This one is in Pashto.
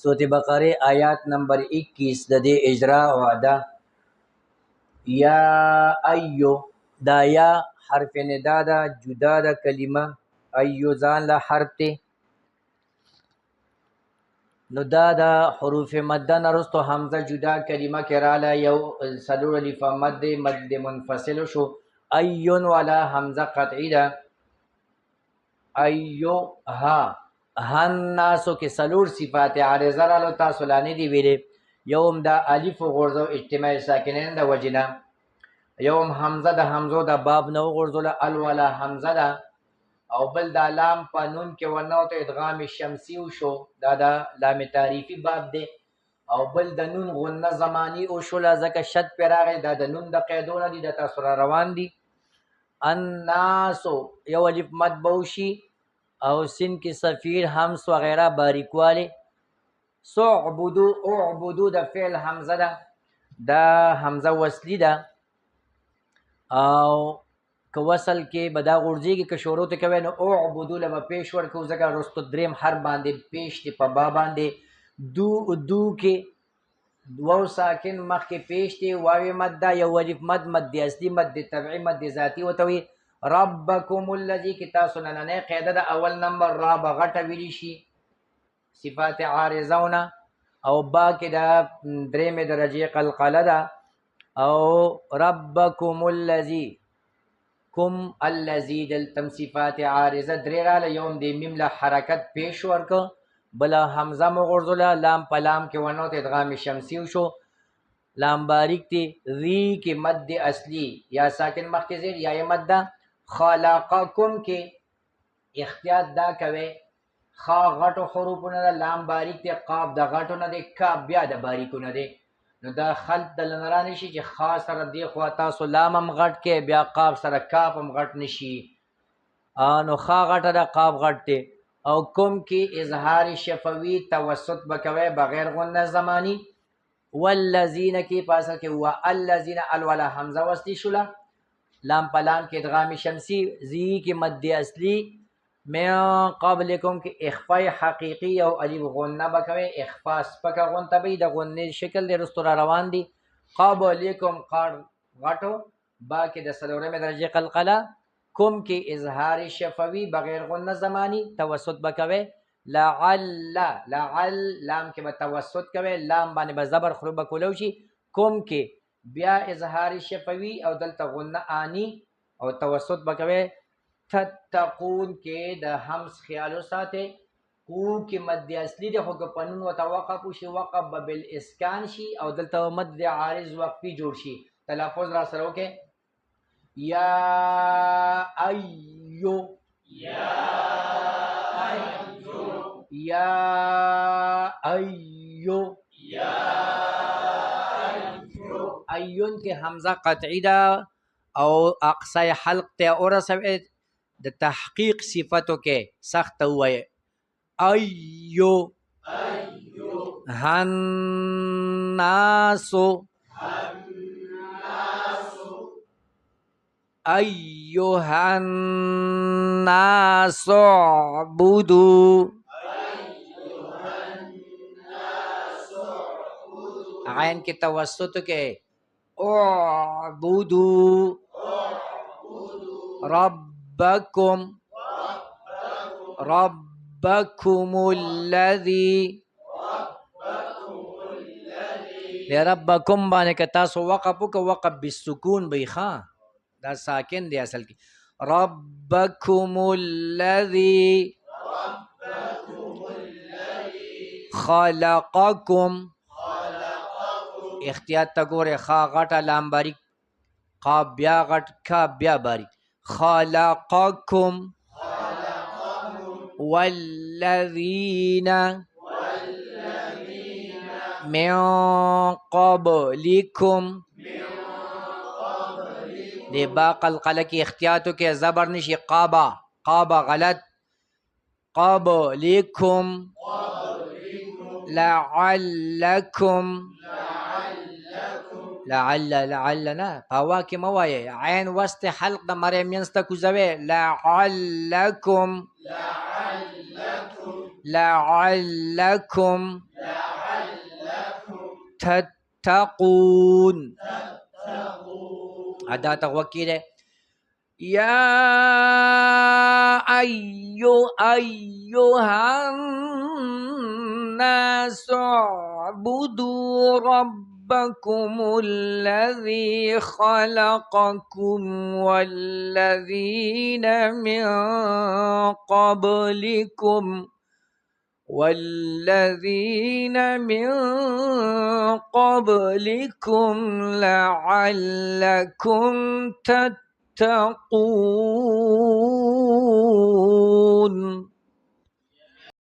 سورة بقره آیات نمبر 21 د دې اجرا وعده. یا ایو دا یا حرف ندا دا جدا دا کلمه، ایو ځان له حرف ته، نو دا دا حروف مده نرستو حمزه جدا کلمه کې رااله، یو سلور الف مد منفصل شو. ایون والا حمزه قطعی ده. ایو ها هن ناسو کې سلور صفات عارضه رالو، تاسو لانی دی ویلې، یوم دا الف غرزو اجتماع ساکنین د وجنا، یوم حمزه د حمزو د باب نو غرزو ال ولا حمزه ده، او بل دا لام په نون کې ورنو ته ادغام شمسی شو، دا دا لام تعریفی باب دی، او بل د نون غنه زمانی او شولا زکه شد پر راغی، دا د نون د قیدونه دي د تاسو را روان دي. الناسو یو الف مد بوشي او سین کې صفیر همس وغیرہ باریکواله. صعبدو اعبدو د فعل حمزه ده، دا حمزه وصلی ده، او که وصل کې بدا غورځيږي که شروع ته کوي نو اعبدو لما پیش ورکو، ځکه رستو دریم هر باندې پیش دی په با باندې. دو دو کې دو ساکن مخ کې پیش دی، واوی مد دا، یو الف مد مد اصلي مد طبيعي مد ذاتی وتوي. ربکم الذی کی تاسو نن قاعده د اول نمبر را بغټه ویلی شي صفات عارضونه، او با کې دا درېمه درجه قلقله ده. او ربکم الذی کم الذی دلتم صفات عارضه درې رااله، یوم د میم له حرکت پیش ورکو، بلا حمزه مغرزله، لام په لام کې ونو ته ادغام شمسی شو، لام باریک تی. ری کې مد اصلی یا ساکن مخ کې زیر یا مد ده. خلقکم کې احتیاط دا کوي، خا غټو حروفونه ده، لام باریک تی، قاف د غټو نه ده، کاف بیا د باریکو نه ده، نو دا خلط د لنران شي چې خا سره دی خو تاسو لام هم غټ کې، بیا قاف سره کاف هم غټ نشي، نو خا غټه ده قاف غټ ته. او کوم کې اظهار شفوي توسط بکوي بغیر غنه زمانی. والذین کې پاسه کې والذین الولا حمزه وصلی شولا، لام پلام کې ادغام شمسی، زی کې مد اصلی، من قبلکم کې اخفاء حقیقی او الف غنه بکوي، اخفاء سپک غنه به د غنه شکل د رستور روان دي. قبلکم قار غټو، با کې د سلورمه درجه قلقله، کوم کې اظهار شفوي بغیر غنه زمانی توسط بکوي. لعل لعل لام کې به توسط کوي، لام باندې به زبر خروب کولو شي، کوم کې بیا اظهار شفوي او دلته غنه آنی او توسط بکوي. تتقون کې د همس خیالو ساته، کو کې مد اصلي ده خو که پنون وتوقف شي وقف بل اسکان شي، او دلته مد عارض وقفي جوړ شي. تلفظ را سره وکي. یا ایو یا ایو یا ایو یا ایو. ایون کې حمزه قطعی ده او اقصای حلق ته اورسوي، د تحقیق صفتو کې سخت وای. ایو ایو هناسو ایها الناس اعبدوا عین کے توسط کے اعبدوا ربکم ربکم الذی ربکم باندې که تاسو وقف وکړو وقف بالسکون بی خان دا ساکن دی اصل کی. ربکم الذی خلقکم، احتیاط تا گوره، خا غټه لام باریک، قاف بیا غټ، کاف بیا باریک. خلقکم والذین من قبلکم، دی با قلقله کی احتیاطو کې زبر نشي، قابا قابا غلط. قبلکم لعلکم لعل لعلنا پاوا کې موایه، عین وسط حلق د مریم ینسته کوزوي. لعلکم لعلکم تتقون ada tawakki deh ya ayyuhan nasu'budu rabbakumul ladzi khalaqakum walladzina min qablikum والذين من قبلكم لعلكم تتقون